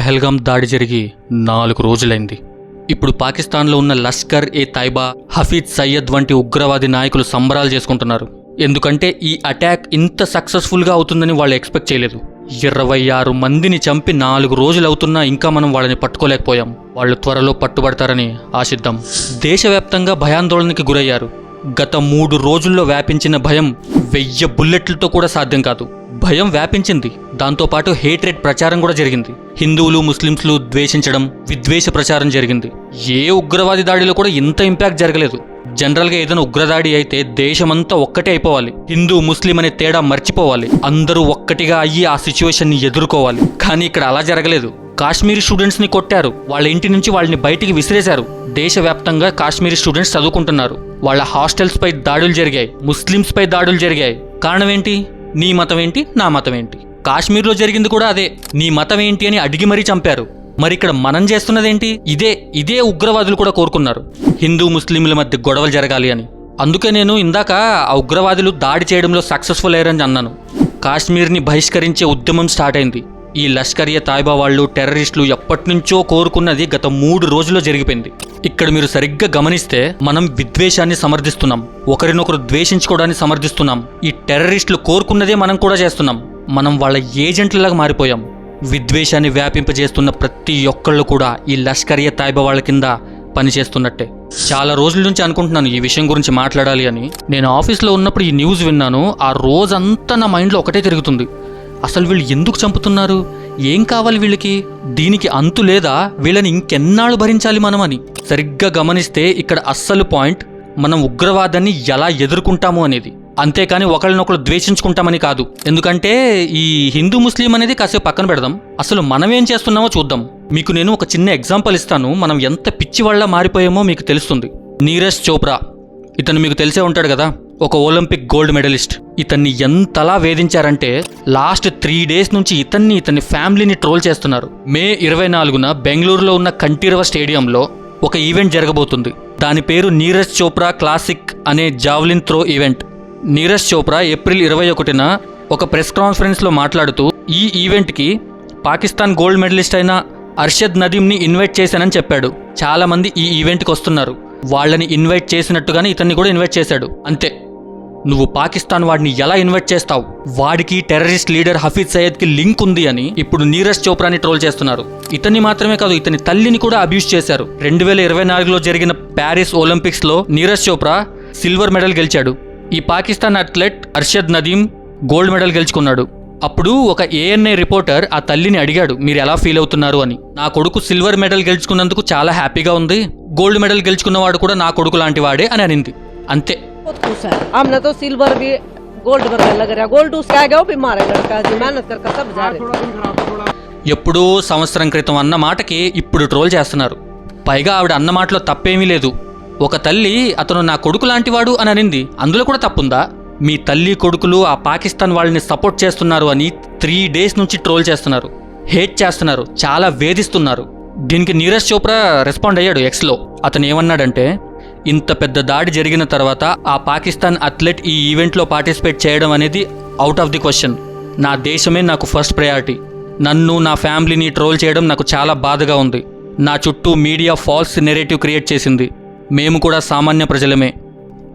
పెహల్గాం దాడి జరిగి 4 రోజులైంది. ఇప్పుడు పాకిస్తాన్లో ఉన్న లష్కర్ ఏ తైబా, హఫీజ్ సయ్యద్ వంటి ఉగ్రవాది నాయకులు సంబరాలు చేసుకుంటున్నారు. ఎందుకంటే ఈ అటాక్ ఇంత సక్సెస్ఫుల్గా అవుతుందని వాళ్ళు ఎక్స్పెక్ట్ చేయలేదు. 26 మందిని చంపి 4 రోజులు అవుతున్నా ఇంకా మనం వాళ్ళని పట్టుకోలేకపోయాం. వాళ్ళు త్వరలో పట్టుబడతారని ఆశిద్దాం. దేశవ్యాప్తంగా భయాందోళనకి గురయ్యారు. గత 3 రోజుల్లో వ్యాపించిన భయం 1000 బుల్లెట్లతో కూడా సాధ్యం కాదు. భయం వ్యాపించింది. దాంతోపాటు హేట్రెడ్ ప్రచారం కూడా జరిగింది. హిందువులు ముస్లింలు ద్వేషించడం, విద్వేష ప్రచారం జరిగింది. ఏ ఉగ్రవాది దాడిలో కూడా ఇంత ఇంపాక్ట్ జరగలేదు. జనరల్గా ఏదైనా ఉగ్రదాడి అయితే దేశమంతా ఒక్కటే అయిపోవాలి. హిందూ ముస్లిం అనే తేడా మర్చిపోవాలి. అందరూ ఒక్కటిగా అయ్యి ఆ సిచ్యువేషన్ని ఎదుర్కోవాలి. కానీ ఇక్కడ అలా జరగలేదు. కాశ్మీరీ స్టూడెంట్స్ని కొట్టారు. వాళ్ళ ఇంటి నుంచి వాళ్ళని బయటికి విసిరేశారు. దేశవ్యాప్తంగా కాశ్మీరీ స్టూడెంట్స్ చదువుకుంటున్నారు. వాళ్ళ హాస్టల్స్ పై దాడులు జరిగాయి. ముస్లిమ్స్ పై దాడులు జరిగాయి. కారణం ఏంటి? నీ మతం ఏంటి, నా మతం ఏంటి. కాశ్మీర్లో జరిగింది కూడా అదే. నీ మతం ఏంటి అని అడిగి మరీ చంపారు. మరి ఇక్కడ మనం చేస్తున్నదేంటి? ఇదే ఉగ్రవాదులు కూడా కోరుకున్నారు, హిందూ ముస్లింల మధ్య గొడవలు జరగాలి అని. అందుకే నేను ఇందాక ఆ ఉగ్రవాదులు దాడి చేయడంలో సక్సెస్ఫుల్ అయ్యారని అన్నాను. కాశ్మీర్ని బహిష్కరించే ఉద్యమం స్టార్ట్ అయింది. ఈ లష్కర్ ఏ తైబా వాళ్ళు, టెర్రరిస్టులు ఎప్పటినుంచో కోరుకున్నది గత 3 రోజుల్లో జరిగిపోయింది. ఇక్కడ మీరు సరిగ్గా గమనిస్తే మనం విద్వేషాన్ని సమర్థిస్తున్నాం, ఒకరినొకరు ద్వేషించుకోవడాన్ని సమర్థిస్తున్నాం. ఈ టెర్రరిస్టులు కోరుకున్నదే మనం కూడా చేస్తున్నాం. మనం వాళ్ళ ఏజెంట్లలాగా మారిపోయాం. విద్వేషాన్ని వ్యాపింపజేస్తున్న ప్రతి ఒక్కళ్ళు కూడా ఈ లష్కర్ ఏ తైబా వాళ్ళ కింద పనిచేస్తున్నట్టే. చాలా రోజుల నుంచి అనుకుంటున్నాను ఈ విషయం గురించి మాట్లాడాలి అని. నేను ఆఫీస్లో ఉన్నప్పుడు ఈ న్యూస్ విన్నాను. ఆ రోజంతా నా మైండ్లో ఒకటే తిరుగుతుంది. అసలు వీళ్ళు ఎందుకు చంపుతున్నారు? ఏం కావాలి వీళ్ళకి? దీనికి అంతు లేదా? వీళ్ళని ఇంకెన్నాళ్ళు భరించాలి మనం అని. సరిగ్గా గమనిస్తే ఇక్కడ అస్సలు పాయింట్ మనం ఉగ్రవాదాన్ని ఎలా ఎదుర్కొంటాము అనేది. అంతేకాని ఒకళ్ళనొకళ్ళు ద్వేషించుకుంటామని కాదు. ఎందుకంటే ఈ హిందూ ముస్లిం అనేది కాసేపు పక్కన పెడదాం. అసలు మనం ఏం చేస్తున్నామో చూద్దాం. మీకు నేను ఒక చిన్న ఎగ్జాంపుల్ ఇస్తాను. మనం ఎంత పిచ్చివాళ్ళ మారిపోయామో మీకు తెలుస్తుంది. నీరజ్ చోప్రా, ఇతను మీకు తెలిసే ఉంటాడు కదా, ఒక ఒలింపిక్ గోల్డ్ మెడలిస్ట్. ఇతన్ని ఎంతలా వేధించారంటే లాస్ట్ 3 డేస్ నుంచి ఇతన్ని ఫ్యామిలీని ట్రోల్ చేస్తున్నారు. మే 24న బెంగళూరులో ఉన్న కంఠీరవ స్టేడియంలో ఒక ఈవెంట్ జరగబోతుంది. దాని పేరు నీరజ్ చోప్రా క్లాసిక్ అనే javelin throw event. Neeraj Chopra April 21న ఒక ప్రెస్ కాన్ఫరెన్స్లో మాట్లాడుతూ ఈ ఈవెంట్కి పాకిస్తాన్ గోల్డ్ మెడలిస్ట్ అయిన అర్షద్ నదీమ్ని ఇన్వైట్ చేశానని చెప్పాడు. చాలామంది ఈ ఈవెంట్కి వస్తున్నారు. వాళ్ళని ఇన్వైట్ చేసినట్టుగానే ఇతన్ని కూడా ఇన్వైట్ చేశాడు. అంతే. నువ్వు పాకిస్తాన్ వాడిని ఎలా ఇన్వైట్ చేస్తావు? వాడికి టెర్రరిస్ట్ లీడర్ హఫీజ్ సయ్యద్కి లింక్ ఉంది అని ఇప్పుడు నీరజ్ చోప్రాని ట్రోల్ చేస్తున్నారు. ఇతన్ని మాత్రమే కాదు, ఇతని తల్లిని కూడా అబ్యూస్ చేశారు. 2024లో జరిగిన ప్యారిస్ ఒలింపిక్స్లో నీరజ్ చోప్రా సిల్వర్ మెడల్ గెలిచాడు. ఈ Pakistan athlete Arshad Nadeem gold medal గెలుచుకున్నాడు. అప్పుడు ఒక ఏఎన్ఐ రిపోర్టర్ ఆ తల్లిని అడిగాడు, మీరు ఎలా ఫీల్ అవుతున్నారు అని. నా కొడుకు సిల్వర్ మెడల్ గెలుచుకున్నందుకు చాలా హ్యాపీగా ఉంది, గోల్డ్ మెడల్ గెలుచుకున్నవాడు కూడా నా కొడుకు లాంటి వాడే అని అనింది. అంతే. ఎప్పుడో సంవత్సరం క్రితం అన్న మాటకి ఇప్పుడు ట్రోల్ చేస్తున్నారు. పైగా ఆవిడ అన్న మాటలో తప్పేమీ లేదు. ఒక తల్లి అతను నా కొడుకు లాంటివాడు అని అనింది, అందులో కూడా తప్పుందా? మీ తల్లి కొడుకులు ఆ పాకిస్తాన్ వాళ్ళని సపోర్ట్ చేస్తున్నారు అని 3 డేస్ నుంచి ట్రోల్ చేస్తున్నారు, హేట్ చేస్తున్నారు, చాలా వేధిస్తున్నారు. దీనికి నీరజ్ చోప్రా రెస్పాండ్ అయ్యాడు ఎక్స్లో. అతను ఏమన్నాడంటే, ఇంత పెద్ద దాడి జరిగిన తర్వాత ఆ పాకిస్తాన్ అథ్లెట్ ఈ ఈవెంట్లో పార్టిసిపేట్ చేయడం అనేది అవుట్ ఆఫ్ ది క్వశ్చన్. నా దేశమే నాకు ఫస్ట్ ప్రయారిటీ. నన్ను, నా ఫ్యామిలీని ట్రోల్ చేయడం నాకు చాలా బాధగా ఉంది. నా చుట్టూ మీడియా ఫాల్స్ నెరేటివ్ క్రియేట్ చేసింది. మేము కూడా సామాన్య ప్రజలమే.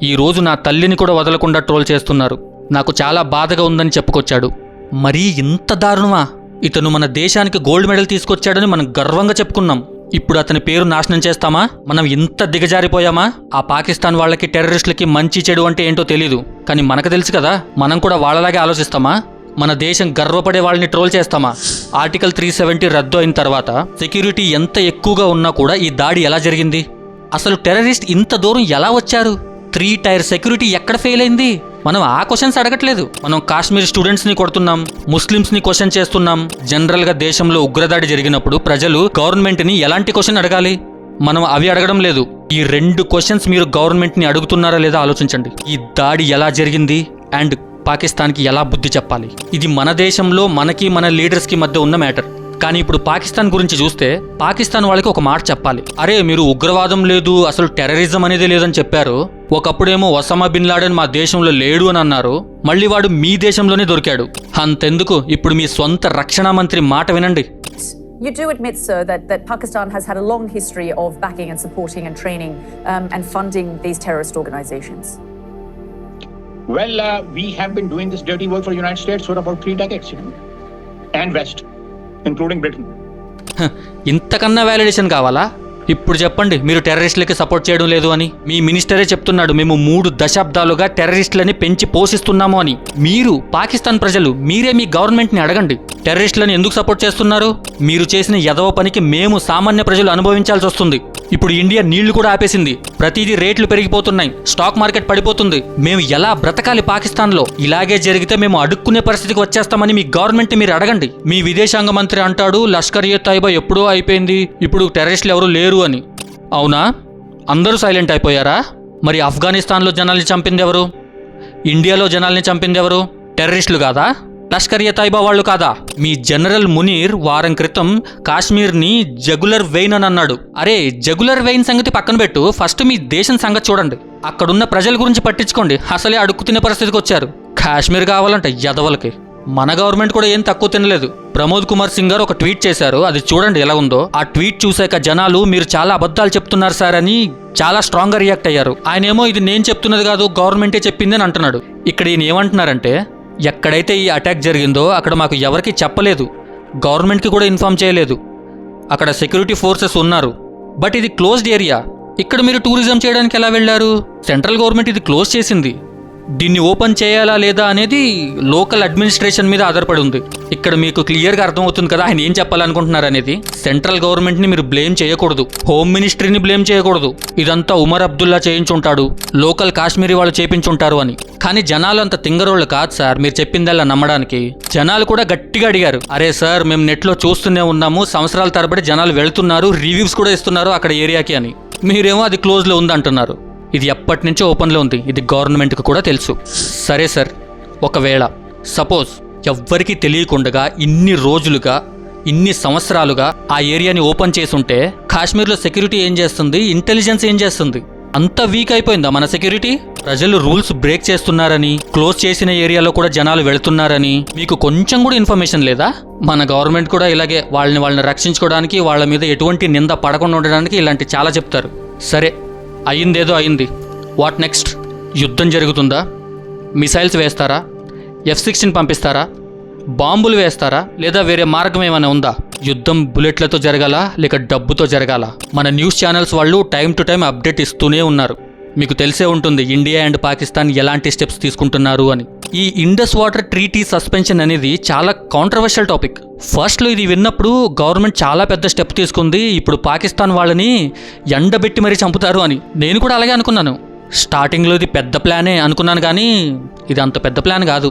ఈరోజు నా తల్లిని కూడా వదలకుండా ట్రోల్ చేస్తున్నారు. నాకు చాలా బాధగా ఉందని చెప్పుకొచ్చాడు. మరీ ఇంత దారుణమా? ఇతను మన దేశానికి గోల్డ్ మెడల్ తీసుకొచ్చాడని మనం గర్వంగా చెప్పుకున్నాం. ఇప్పుడు అతని పేరు నాశనం చేస్తామా? మనం ఇంత దిగజారిపోయామా? ఆ పాకిస్తాన్ వాళ్ళకి, టెర్రరిస్టులకి మంచి చెడు అంటే ఏంటో తెలీదు. కానీ మనకు తెలుసు కదా, మనం కూడా వాళ్ళలాగే ఆలోచిస్తామా? మన దేశం గర్వపడే వాళ్ళని ట్రోల్ చేస్తామా? ఆర్టికల్ 370 రద్దు అయిన తర్వాత సెక్యూరిటీ ఎంత ఎక్కువగా ఉన్నా కూడా ఈ దాడి ఎలా జరిగింది? అసలు టెర్రరిస్ట్ ఇంత దూరం ఎలా వచ్చారు? 3 టైర్ సెక్యూరిటీ ఎక్కడ ఫెయిల్ అయింది? మనం ఆ క్వశ్చన్స్ అడగట్లేదు. మనం కాశ్మీర్ స్టూడెంట్స్ని కొడుతున్నాం, ముస్లిమ్స్ని క్వశ్చన్ చేస్తున్నాం. జనరల్గా దేశంలో ఉగ్రదాడి జరిగినప్పుడు ప్రజలు గవర్నమెంట్ని ఎలాంటి క్వశ్చన్ అడగాలి? మనం అవి అడగడం లేదు. ఈ 2 క్వశ్చన్స్ మీరు గవర్నమెంట్ని అడుగుతున్నారా లేదా ఆలోచించండి. ఈ దాడి ఎలా జరిగింది అండ్ పాకిస్తాన్కి ఎలా బుద్ధి చెప్పాలి? ఇది మన దేశంలో మనకి, మన లీడర్స్కి మధ్య ఉన్న మ్యాటర్. కానీ ఇప్పుడు పాకిస్తాన్ గురించి చూస్తే పాకిస్తాన్ వాళ్ళకి ఒక మాట చెప్పాలి. అరే, మీరు ఉగ్రవాదం లేదు, అసలు టెర్రరిజం అనేది లేదని చెప్పారు. ఒకప్పుడేమో ఒసామా బిన్ లాడెన్ మా దేశంలో లేడు అని అన్నారు. మళ్ళీ వాడు మీ దేశంలోనే దొరికాడు. అంతెందుకు, ఇప్పుడు మీ సొంత రక్షణ మంత్రి మాట వినండి. You do admit, sir, that Pakistan has had a long history of backing and supporting and training and funding these terrorist organizations. Well, we have been doing this dirty work for the United States for about 3 decades, and West, including Britain. ఇంతకన్నా validation కావాలా? ఇప్పుడు చెప్పండి, మీరు టెర్రరిస్టులకి support చేయడం లేదు అని. మీ మినిస్టరే చెప్తున్నాడు, మేము 3 దశాబ్దాలుగా టెర్రరిస్టులని పెంచి పోషిస్తున్నాము అని. మీరు పాకిస్తాన్ ప్రజలు మీరే మీ గవర్నమెంట్ని అడగండి, టెర్రరిస్టులను ఎందుకు సపోర్ట్ చేస్తున్నారు? మీరు చేసిన యదవ పనికి మేము సామాన్య ప్రజలు అనుభవించాల్సి వస్తుంది. ఇప్పుడు ఇండియా నీళ్లు కూడా ఆపేసింది, ప్రతిదీ రేట్లు పెరిగిపోతున్నాయి, స్టాక్ మార్కెట్ పడిపోతుంది. మేము ఎలా బ్రతకాలి పాకిస్తాన్లో? ఇలాగే జరిగితే మేము అడుక్కునే పరిస్థితికి వచ్చేస్తామని మీ గవర్నమెంట్ మీరు అడగండి. మీ విదేశాంగ మంత్రి అంటాడు లష్కర్ ఏ తైబా ఎప్పుడో అయిపోయింది, ఇప్పుడు టెర్రరిస్టులు ఎవరు లేరు అని. అవునా? అందరూ సైలెంట్ అయిపోయారా? మరి ఆఫ్ఘనిస్తాన్లో జనాల్ని చంపింది ఎవరు? ఇండియాలో జనాల్ని చంపింది ఎవరు? టెర్రరిస్టులు కాదా? లష్కర్ ఏ తైబా వాళ్ళు కాదా? మీ జనరల్ మునీర్ వారం క్రితం కాశ్మీర్ని జగులర్ వెయిన్ అని అన్నాడు. అరే, జగులర్ వెయిన్ సంగతి పక్కన పెట్టు, ఫస్ట్ మీ దేశం సంగతి చూడండి. అక్కడున్న ప్రజల గురించి పట్టించుకోండి. అసలే అడుక్కు తినే పరిస్థితికి వచ్చారు. కాశ్మీర్ కావాలంటే యదవలకి. మన గవర్నమెంట్ కూడా ఏం తక్కువ తినలేదు. ప్రమోద్ కుమార్ సింగ్ గారు ఒక ట్వీట్ చేశారు, అది చూడండి ఎలా ఉందో. ఆ ట్వీట్ చూశాక జనాలు మీరు చాలా అబద్ధాలు చెప్తున్నారు సార్ అని చాలా స్ట్రాంగ్గా రియాక్ట్ అయ్యారు. ఆయనేమో ఇది నేను చెప్తున్నది కాదు, గవర్నమెంటే చెప్పింది అని అంటున్నాడు. ఇక్కడ ఈయన ఏమంటున్నారంటే, ఎక్కడైతే ఈ అటాక్ జరిగిందో అక్కడ మాకు ఎవరికి చెప్పలేదు, గవర్నమెంట్కి కూడా ఇన్ఫార్మ్ చేయలేదు. అక్కడ సెక్యూరిటీ ఫోర్సెస్ ఉన్నారు, బట్ ఇది క్లోజ్డ్ ఏరియా. ఇక్కడ మీరు టూరిజం చేయడానికి ఎలా వెళ్ళారు? సెంట్రల్ గవర్నమెంట్ ఇది క్లోజ్ చేసింది. దీన్ని ఓపెన్ చేయాలా లేదా అనేది లోకల్ అడ్మినిస్ట్రేషన్ మీద ఆధారపడి ఉంది. ఇక్కడ మీకు క్లియర్గా అర్థమవుతుంది కదా ఆయన ఏం చెప్పాలనుకుంటున్నారు అనేది. సెంట్రల్ గవర్నమెంట్ని మీరు బ్లేమ్ చేయకూడదు, హోమ్ మినిస్ట్రీని బ్లేమ్ చేయకూడదు. ఇదంతా ఉమర్ అబ్దుల్లా చేయించుంటాడు, లోకల్ కాశ్మీరీ వాళ్ళు చేయించుంటారు అని. కానీ జనాలు అంత తింగరోళ్ళు కాదు సార్ మీరు చెప్పిందల్లా నమ్మడానికి. జనాలు కూడా గట్టిగా అడిగారు, అరే సార్ మేము నెట్లో చూస్తూనే ఉన్నాము, సంవత్సరాల తరబడి జనాలు వెళ్తున్నారు, రివ్యూస్ కూడా ఇస్తున్నారు అక్కడ ఏరియాకి అని. మీరేమో అది క్లోజ్లో ఉంది అంటున్నారు. ఇది ఎప్పటి నుంచో ఓపెన్లో ఉంది, ఇది గవర్నమెంట్కి కూడా తెలుసు. సరే సార్, ఒకవేళ సపోజ్ ఎవ్వరికీ తెలియకుండా ఇన్ని రోజులుగా ఇన్ని సంవత్సరాలుగా ఆ ఏరియాని ఓపెన్ చేసుంటే కాశ్మీర్లో సెక్యూరిటీ ఏం చేస్తుంది, ఇంటెలిజెన్స్ ఏం చేస్తుంది? అంత వీక్ అయిపోయిందా మన సెక్యూరిటీ? ప్రజలు రూల్స్ బ్రేక్ చేస్తున్నారని, క్లోజ్ చేసిన ఏరియాలో కూడా జనాలు వెళుతున్నారని మీకు కొంచెం కూడా ఇన్ఫర్మేషన్ లేదా? మన గవర్నమెంట్ కూడా ఇలాగే వాళ్ళని రక్షించుకోవడానికి, వాళ్ళ మీద ఎటువంటి నింద పడకుండా ఉండడానికి ఇలాంటి చాలా చెప్తారు. సరే, అయిందేదో అయింది. What next? యుద్ధం జరుగుతుందా? మిసైల్స్ వేస్తారా? F-16 పంపిస్తారా? బాంబులు వేస్తారా? లేదా వేరే మార్గం ఏమైనా ఉందా? యుద్ధం బుల్లెట్లతో జరగాల లేక డబ్బుతో జరగాల? మన న్యూస్ ఛానల్స్ వాళ్ళు టైం టు టైం అప్డేట్ ఇస్తూనే ఉన్నారు. మీకు తెలిసే ఉంటుంది ఇండియా అండ్ పాకిస్తాన్ ఎలాంటి స్టెప్స్ తీసుకుంటున్నారు అని. ఈ ఇండస్ వాటర్ ట్రీటీ సస్పెన్షన్ అనేది చాలా కాంట్రవర్షియల్ టాపిక్. ఫస్ట్లో ఇది విన్నప్పుడు గవర్నమెంట్ చాలా పెద్ద స్టెప్ తీసుకుంది, ఇప్పుడు పాకిస్తాన్ వాళ్ళని ఎండబెట్టి మరీ చంపుతారు అని నేను కూడా అలాగే అనుకున్నాను. స్టార్టింగ్లో ఇది పెద్ద ప్లానే అనుకున్నాను, కానీ ఇది అంత పెద్ద ప్లాన్ కాదు.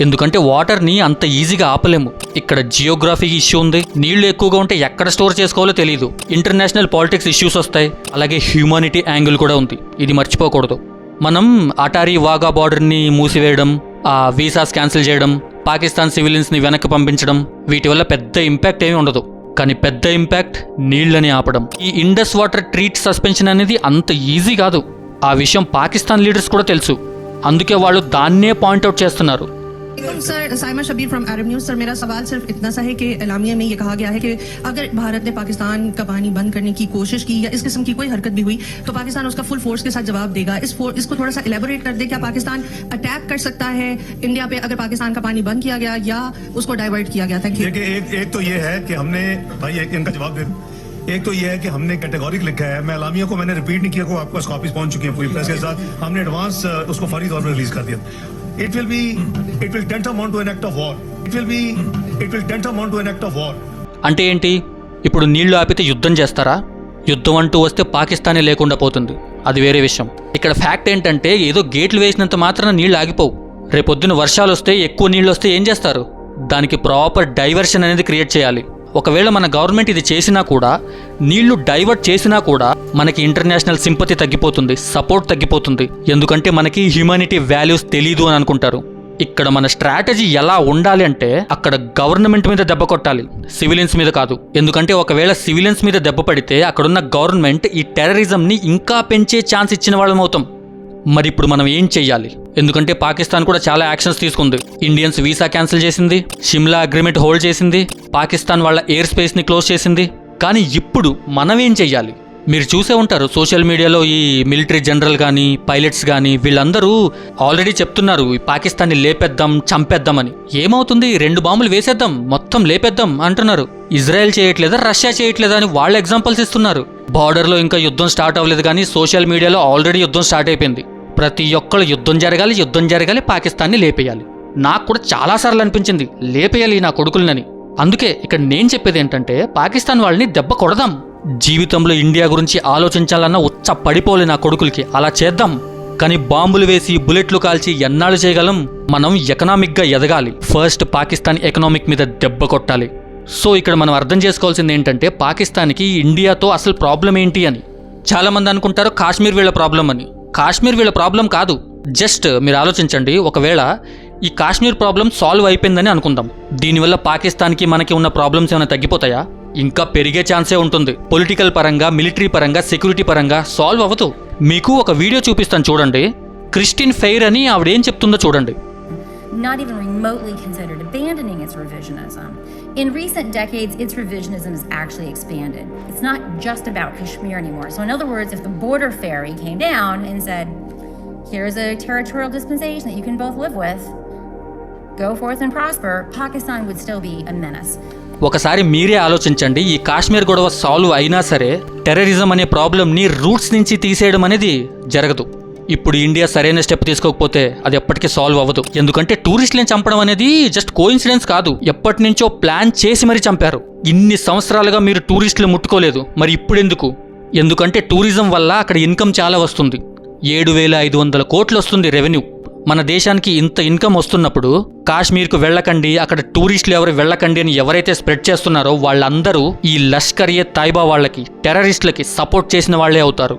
ఎందుకంటే వాటర్ని అంత ఈజీగా ఆపలేము. ఇక్కడ జియోగ్రఫీ ఇష్యూ ఉంది, నీళ్లు ఎక్కువగా ఉంటే ఎక్కడ స్టోర్ చేసుకోవాలో తెలియదు. ఇంటర్నేషనల్ పాలిటిక్స్ ఇష్యూస్ వస్తాయి, అలాగే హ్యూమానిటీ యాంగిల్ కూడా ఉంది, ఇది మర్చిపోకూడదు. మనం అటారీ వాగా బార్డర్ని మూసివేయడం, ఆ వీసాస్ క్యాన్సిల్ చేయడం, పాకిస్తాన్ సివిలియన్స్ని వెనక్కి పంపించడం, వీటి వల్ల పెద్ద ఇంపాక్ట్ ఏమీ ఉండదు. కానీ పెద్ద ఇంపాక్ట్ నీళ్లని ఆపడం. ఈ ఇండస్ వాటర్ ట్రీట్ సస్పెన్షన్ అనేది అంత ఈజీ కాదు. ఆ విషయం పాకిస్తాన్ లీడర్స్ కూడా తెలుసు, అందుకే వాళ్ళు దాన్నే పాయింట్అవుట్ చేస్తున్నారు. Sir, Saima Shabir from Arab News. Sir, मेरा सवाल सिर्फ इतना सा है कि एलामिया में ये कहा गया है कि अगर भारत ने पाकिस्तान का पानी बंद करने की कोशिश की या इस किस्म की कोई हरकत भी हुई तो पाकिस्तान उसका फुल फोर्स के साथ जवाब देगा। इसको थोड़ा सा इलेबोरेट कर दे, क्या पाकिस्तान अटैक कर सकता है इंडिया पे अगर पाकिस्तान का पानी बंद किया गया या उसको डाइवर्ट किया गया? Thank you. देखिए, एक तो ये है कि हमने भाई इनका जवाब दे। एक तो ये है कि हमने कैटेगोरिक लिखा है, मैं एलामिया को मैंने रिपीट नहीं किया, को आपके पास कॉपीज पहुंच चुकी हैं पूरी प्रेस के साथ, हमने एडवांस उसको फौरी तौर पर रिलीज कर दिया। It will tantamount to an act of war. It will tantamount to an act of war. అంటే ఏంటి? ఇప్పుడు నీళ్లు ఆపితే యుద్ధం చేస్తారా? యుద్ధం అంటూ వస్తే పాకిస్తానే లేకుండా పోతుంది, అది వేరే విషయం. ఇక్కడ ఫ్యాక్ట్ ఏంటంటే ఏదో గేట్లు వేసినంత మాత్రాన నీళ్లు ఆగిపోవు. రేపొద్దున వర్షాలు వస్తే, ఎక్కువ నీళ్ళు వస్తే ఏం చేస్తారు? దానికి ప్రాపర్ డైవర్షన్ అనేది క్రియేట్ చేయాలి. ఒకవేళ మన గవర్నమెంట్ ఇది చేసినా కూడా, నీళ్లు డైవర్ట్ చేసినా కూడా మనకి ఇంటర్నేషనల్ సింపతి తగ్గిపోతుంది, సపోర్ట్ తగ్గిపోతుంది. ఎందుకంటే మనకి హ్యూమానిటీ వాల్యూస్ తెలీదు అని అనుకుంటారు. ఇక్కడ మన స్ట్రాటజీ ఎలా ఉండాలి అంటే, అక్కడ గవర్నమెంట్ మీద దెబ్బ కొట్టాలి, సివిలియన్స్ మీద కాదు. ఎందుకంటే ఒకవేళ సివిలియన్స్ మీద దెబ్బ పడితే అక్కడున్న గవర్నమెంట్ ఈ టెర్రరిజంని ఇంకా పెంచే ఛాన్స్ ఇచ్చిన వాళ్ళం అవుతాం. మరి ఇప్పుడు మనం ఏం చెయ్యాలి? ఎందుకంటే పాకిస్తాన్ కూడా చాలా యాక్షన్స్ తీసుకుంది. ఇండియన్స్ వీసా క్యాన్సిల్ చేసింది, షిమ్లా అగ్రిమెంట్ హోల్డ్ చేసింది, పాకిస్తాన్ వాళ్ళ ఎయిర్ స్పేస్ని క్లోజ్ చేసింది. కానీ ఇప్పుడు మనం ఏం చెయ్యాలి? మీరు చూసే ఉంటారు సోషల్ మీడియాలో ఈ మిలిటరీ జనరల్ కానీ పైలట్స్ కానీ వీళ్ళందరూ ఆల్రెడీ చెప్తున్నారు ఈ పాకిస్తాన్ని లేపేద్దాం, చంపేద్దామని. ఏమవుతుంది? 2 బాంబులు వేసేద్దాం, మొత్తం లేపేద్దాం అంటున్నారు. ఇజ్రాయెల్ చేయట్లేదా, రష్యా చేయట్లేదా అని వాళ్ళ ఎగ్జాంపుల్స్ ఇస్తున్నారు. బార్డర్లో ఇంకా యుద్ధం స్టార్ట్ అవ్వలేదు కానీ సోషల్ మీడియాలో ఆల్రెడీ యుద్ధం స్టార్ట్ అయిపోయింది. ప్రతి ఒక్కళ్ళు యుద్ధం జరగాలి, పాకిస్తాన్ని లేపేయాలి. నాకు కూడా చాలాసార్లు అనిపించింది లేపేయాలి నా కొడుకులనని. అందుకే ఇక్కడ నేను చెప్పేది ఏంటంటే పాకిస్తాన్ వాళ్ళని దెబ్బ కొడదాం. జీవితంలో ఇండియా గురించి ఆలోచించాలన్న ఉచ్చ పడిపోలే నా కొడుకులకి, అలా చేద్దాం. కానీ బాంబులు వేసి బుల్లెట్లు కాల్చి ఎన్నాళ్ళు చేయగలం? మనం ఎకనామిక్గా ఎదగాలి. ఫస్ట్ పాకిస్తాన్ ఎకనామిక్ మీద దెబ్బ కొట్టాలి. సో ఇక్కడ మనం అర్థం చేసుకోవాల్సింది ఏంటంటే పాకిస్తాన్కి ఇండియాతో అసలు ప్రాబ్లం ఏంటి అని. చాలామంది అనుకుంటారు కాశ్మీర్ వీళ్ళ ప్రాబ్లం అని. కాశ్మీర్ వీళ్ళ ప్రాబ్లం కాదు. జస్ట్ మీరు ఆలోచించండి, ఒకవేళ ఈ కాశ్మీర్ ప్రాబ్లం సాల్వ్ అయిపోయిందని అనుకుందాం. దీనివల్ల పాకిస్తాన్కి మనకి ఉన్న ప్రాబ్లమ్స్ ఏమైనా తగ్గిపోతాయా? ఇంకా పెరిగే ఛాన్సే ఉంటుంది. పొలిటికల్ పరంగా, మిలిటరీ పరంగా, సెక్యూరిటీ పరంగా సాల్వ్ అవ్వదు. మీకు ఒక వీడియో చూపిస్తాను చూడండి. క్రిస్టిన్ ఫెయిర్ అని ఆవిడేం చెప్తుందో చూడండి. Not even remotely considered abandoning its revisionism. In recent decades, its revisionism has actually expanded. It's not just about Kashmir anymore. So in other words, if the border ferry came down and said, here's a territorial dispensation that you can both live with, go forth and prosper, Pakistan would still be a menace. ఒకసారి మీరే ఆలోచించండి, ఈ కాశ్మీర్ గొడవ solve అయినా సరే terrorism అనే ప్రాబ్లంని roots నుంచి తీసేయడం అనేది జరగదు. ఇప్పుడు ఇండియా సరైన స్టెప్ తీసుకోకపోతే అది ఎప్పటికీ సాల్వ్ అవ్వదు. ఎందుకంటే టూరిస్టులను చంపడం అనేది జస్ట్ కోఇన్సిడెన్స్ కాదు, ఎప్పటి నుంచో ప్లాన్ చేసి మరీ చంపారు. ఇన్ని సంవత్సరాలుగా మీరు టూరిస్టులు ముట్టుకోలేదు, మరి ఇప్పుడు ఎందుకు? ఎందుకంటే టూరిజం వల్ల అక్కడ ఇన్కమ్ చాలా వస్తుంది. 7,500 కోట్లు వస్తుంది రెవెన్యూ. మన దేశానికి ఇంత ఇన్కమ్ వస్తున్నప్పుడు కాశ్మీర్కు వెళ్ళకండి, అక్కడ టూరిస్టులు ఎవరు వెళ్ళకండి అని ఎవరైతే స్ప్రెడ్ చేస్తున్నారో వాళ్ళందరూ ఈ లష్కర్ ఏ తైబా వాళ్ళకి, టెర్రరిస్టులకి సపోర్ట్ చేసిన వాళ్లే అవుతారు.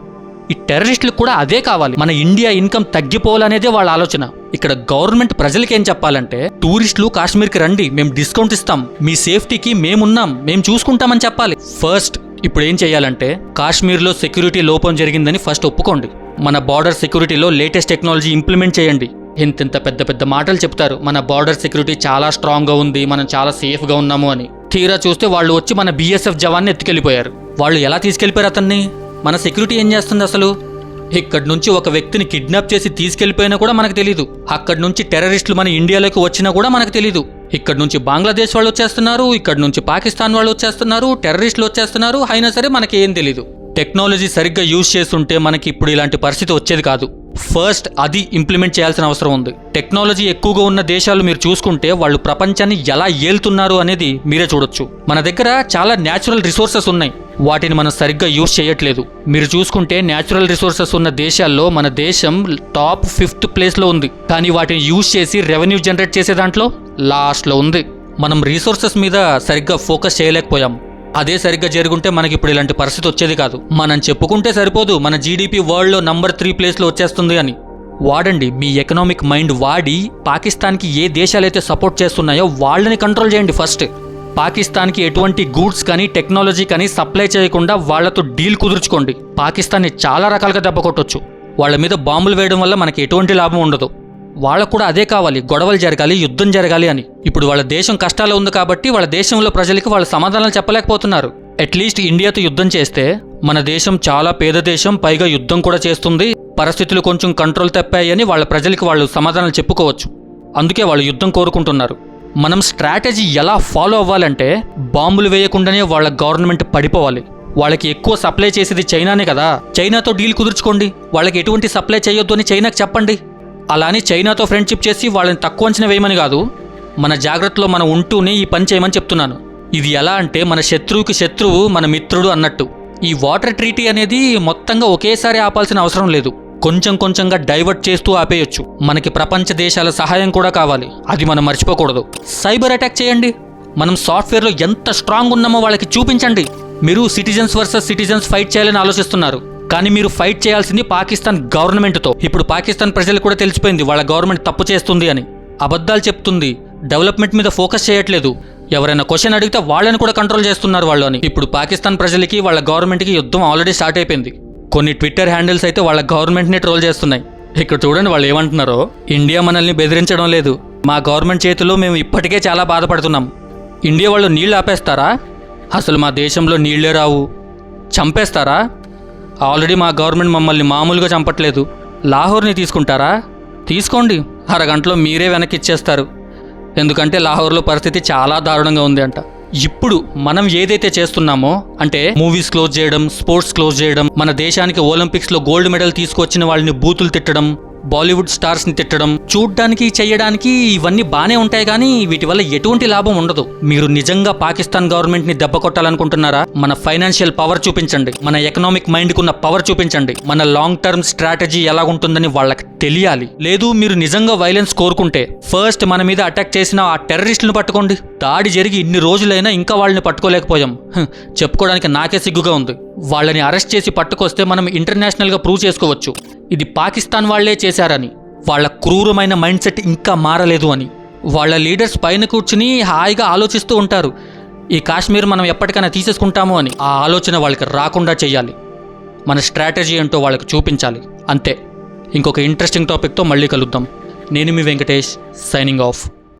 ఈ టెర్రరిస్టులకు కూడా అదే కావాలి, మన ఇండియా ఇన్కమ్ తగ్గిపోవాలనేదే వాళ్ళ ఆలోచన. ఇక్కడ గవర్నమెంట్ ప్రజలకి ఏం చెప్పాలంటే టూరిస్టులు కాశ్మీర్కి రండి, మేము డిస్కౌంట్ ఇస్తాం, మీ సేఫ్టీకి మేమున్నాం, మేము చూసుకుంటామని చెప్పాలి. ఫస్ట్ ఇప్పుడు ఏం చేయాలంటే కాశ్మీర్లో సెక్యూరిటీ లోపం జరిగిందని ఫస్ట్ ఒప్పుకోండి. మన బార్డర్ సెక్యూరిటీలో లేటెస్ట్ టెక్నాలజీ ఇంప్లిమెంట్ చేయండి. ఇంత పెద్ద పెద్ద మాటలు చెప్తారు, మన బార్డర్ సెక్యూరిటీ చాలా స్ట్రాంగ్గా ఉంది, మనం చాలా సేఫ్గా ఉన్నాము అని. తీరా చూస్తే వాళ్ళు వచ్చి మన బీఎస్ఎఫ్ జవాన్ని ఎత్తుకెళ్ళిపోయారు. వాళ్ళు ఎలా తీసుకెళ్ళిపోయారు అతన్ని? మన సెక్యూరిటీ ఏం చేస్తుంది అసలు? ఇక్కడి నుంచి ఒక వ్యక్తిని కిడ్నాప్ చేసి తీసుకెళ్లిపోయినా కూడా మనకు తెలీదు. అక్కడి నుంచి టెర్రరిస్టులు మన ఇండియాలోకి వచ్చినా కూడా మనకు తెలీదు. ఇక్కడ నుంచి బంగ్లాదేశ్ వాళ్ళు వచ్చేస్తున్నారు, ఇక్కడ నుంచి పాకిస్తాన్ వాళ్ళు వచ్చేస్తున్నారు, టెర్రరిస్టులు వచ్చేస్తున్నారు, అయినా సరే మనకి ఏం తెలీదు. టెక్నాలజీ సరిగ్గా యూజ్ చేస్తుంటే మనకి ఇప్పుడు ఇలాంటి పరిస్థితి వచ్చేది కాదు. ఫస్ట్ అది ఇంప్లిమెంట్ చేయాల్సిన అవసరం ఉంది. టెక్నాలజీ ఎక్కువగా ఉన్న దేశాలు మీరు చూసుకుంటే వాళ్ళు ప్రపంచాన్ని ఎలా ఏలుతున్నారు అనేది మీరే చూడొచ్చు. మన దగ్గర చాలా న్యాచురల్ రిసోర్సెస్ ఉన్నాయి, వాటిని మనం సరిగ్గా యూజ్ చేయట్లేదు. మీరు చూసుకుంటే న్యాచురల్ రిసోర్సెస్ ఉన్న దేశాల్లో మన దేశం టాప్ 5th ప్లేస్లో ఉంది. కానీ వాటిని యూజ్ చేసి రెవెన్యూ జనరేట్ చేసే దాంట్లో లాస్ట్లో ఉంది. మనం రిసోర్సెస్ మీద సరిగ్గా ఫోకస్ చేయలేకపోయాం. అదే సరిగ్గా జరుగుంటే మనకి ఇప్పుడు ఇలాంటి పరిస్థితి వచ్చేది కాదు. మనం చెప్పుకుంటే సరిపోదు మన జీడిపి వరల్డ్లో నంబర్ 3 ప్లేస్లో వచ్చేస్తుంది అని. వాడండి మీ ఎకనామిక్ మైండ్ వాడి పాకిస్తాన్కి ఏ దేశాలైతే సపోర్ట్ చేస్తున్నాయో వాళ్ళని కంట్రోల్ చేయండి. ఫస్ట్ పాకిస్తాన్కి ఎటువంటి గూడ్స్ కానీ టెక్నాలజీ కానీ సప్లై చేయకుండా వాళ్లతో డీల్ కుదుర్చుకోండి. పాకిస్తాన్ని చాలా రకాలుగా దెబ్బ కొట్టొచ్చు. వాళ్ళ మీద బాంబులు వేయడం వల్ల మనకి ఎటువంటి లాభం ఉండదు. వాళ్ళకు కూడా అదే కావాలి, గొడవలు జరగాలి, యుద్ధం జరగాలి అని. ఇప్పుడు వాళ్ళ దేశం కష్టాలు ఉంది కాబట్టి వాళ్ళ దేశంలో ప్రజలకి వాళ్ళ సమాధానాలు చెప్పలేకపోతున్నారు. అట్లీస్ట్ ఇండియాతో యుద్ధం చేస్తే మన దేశం చాలా పేద దేశం, పైగా యుద్ధం కూడా చేస్తుంది, పరిస్థితులు కొంచెం కంట్రోల్ తప్పాయని వాళ్ళ ప్రజలకి వాళ్ళు సమాధానాలు చెప్పుకోవచ్చు. అందుకే వాళ్ళు యుద్ధం కోరుకుంటున్నారు. మనం స్ట్రాటజీ ఎలా ఫాలో అవ్వాలంటే బాంబులు వేయకుండానే వాళ్ళ గవర్నమెంట్ పడిపోవాలి. వాళ్ళకి ఎక్కువ సప్లై చేసేది చైనానే కదా, చైనాతో డీల్ కుదుర్చుకోండి. వాళ్ళకి ఎటువంటి సప్లై చేయొద్దు అని చైనాకి చెప్పండి. అలా అని చైనాతో ఫ్రెండ్షిప్ చేసి వాళ్ళని తక్కువ అంచనా వేయమని కాదు, మన జాగ్రత్తలో మనం ఉంటూనే ఈ పని చేయమని చెప్తున్నాను. ఇది ఎలా అంటే మన శత్రువుకి శత్రువు మన మిత్రుడు అన్నట్టు. ఈ వాటర్ ట్రీటీ అనేది మొత్తంగా ఒకేసారి ఆపాల్సిన అవసరం లేదు, కొంచెం కొంచెంగా డైవర్ట్ చేస్తూ ఆపేయొచ్చు. మనకి ప్రపంచ దేశాల సహాయం కూడా కావాలి, అది మనం మర్చిపోకూడదు. సైబర్ అటాక్ చేయండి. మనం సాఫ్ట్వేర్లో ఎంత స్ట్రాంగ్ ఉన్నామో వాళ్ళకి చూపించండి. మీరు సిటిజన్స్ వర్సెస్ సిటిజన్స్ ఫైట్ చేయాలని ఆలోచిస్తున్నారు, కానీ మీరు ఫైట్ చేయాల్సింది పాకిస్తాన్ గవర్నమెంట్తో. ఇప్పుడు పాకిస్తాన్ ప్రజలకు కూడా తెలిసిపోయింది వాళ్ళ గవర్నమెంట్ తప్పు చేస్తుంది అని, అబద్ధాలు చెప్తుంది, డెవలప్మెంట్ మీద ఫోకస్ చేయట్లేదు. ఎవరైనా క్వశ్చన్ అడిగితే వాళ్ళని కూడా కంట్రోల్ చేస్తున్నారు వాళ్ళు అని. ఇప్పుడు పాకిస్తాన్ ప్రజలకి వాళ్ళ గవర్నమెంట్కి యుద్ధం ఆల్రెడీ స్టార్ట్ అయిపోయింది. కొన్ని ట్విట్టర్ హ్యాండిల్స్ అయితే వాళ్ళ గవర్నమెంట్ని ట్రోల్ చేస్తున్నాయి. ఇక్కడ చూడండి వాళ్ళు ఏమంటున్నారో. ఇండియా మనల్ని బెదిరించడం లేదు, మా గవర్నమెంట్ చేతిలో మేము ఇప్పటికే చాలా బాధపడుతున్నాం. ఇండియా వాళ్ళు నీళ్ళు ఆపేస్తారా? అసలు మా దేశంలో నీళ్ళే రావు. చంపేస్తారా? ఆల్రెడీ మా గవర్నమెంట్ మమ్మల్ని మామూలుగా చంపట్లేదు. లాహోర్ని తీసుకుంటారా? తీసుకోండి, అరగంటలో మీరే వెనక్కి ఇచ్చేస్తారు. ఎందుకంటే లాహోర్లో పరిస్థితి చాలా దారుణంగా ఉంది అంట. ఇప్పుడు మనం ఏదైతే చేస్తున్నామో, అంటే మూవీస్ క్లోజ్ చేయడం, స్పోర్ట్స్ క్లోజ్ చేయడం, మన దేశానికి ఒలింపిక్స్లో గోల్డ్ మెడల్ తీసుకొచ్చిన వాళ్ళని బూతులు తిట్టడం, బాలీవుడ్ స్టార్స్ని తిట్టడం, చూడ్డానికి చేయడానికి ఇవన్నీ బాగానే ఉంటాయి, కానీ వీటి వల్ల ఎటువంటి లాభం ఉండదు. మీరు నిజంగా పాకిస్తాన్ గవర్నమెంట్ని దెబ్బ కొట్టాలనుకుంటున్నారా? మన ఫైనాన్షియల్ పవర్ చూపించండి, మన ఎకనామిక్ మైండ్కున్న పవర్ చూపించండి, మన లాంగ్ టర్మ్ స్ట్రాటజీ ఎలా ఉంటుందని వాళ్ళకి తెలియాలి. లేదు మీరు నిజంగా వైలెన్స్ కోరుకుంటే ఫస్ట్ మన మీద అటాక్ చేసిన ఆ టెర్రరిస్టులను పట్టుకోండి. దాడి జరిగి ఇన్ని రోజులైనా ఇంకా వాళ్ళని పట్టుకోలేకపోయాం. చెప్పుకోవడానికి నాకే సిగ్గుగా ఉంది. వాళ్ళని అరెస్ట్ చేసి పట్టుకొస్తే మనం ఇంటర్నేషనల్గా ప్రూవ్ చేసుకోవచ్చు ఇది పాకిస్తాన్ వాళ్లే చేశారని. వాళ్ళ క్రూరమైన మైండ్ సెట్ ఇంకా మారలేదు అని. వాళ్ళ లీడర్స్ పైన కూర్చుని హాయిగా ఆలోచిస్తూ ఉంటారు, ఈ కాశ్మీర్ మనం ఎప్పటికైనా తీసేసుకుంటాము అని. ఆ ఆలోచన వాళ్ళకి రాకుండా చేయాలి. మన స్ట్రాటజీ ఏంటో వాళ్ళకి చూపించాలి, అంతే. ఇంకొక ఇంట్రెస్టింగ్ టాపిక్తో మళ్ళీ కలుద్దాం. నేను మీ వెంకటేష్, సైనింగ్ ఆఫ్.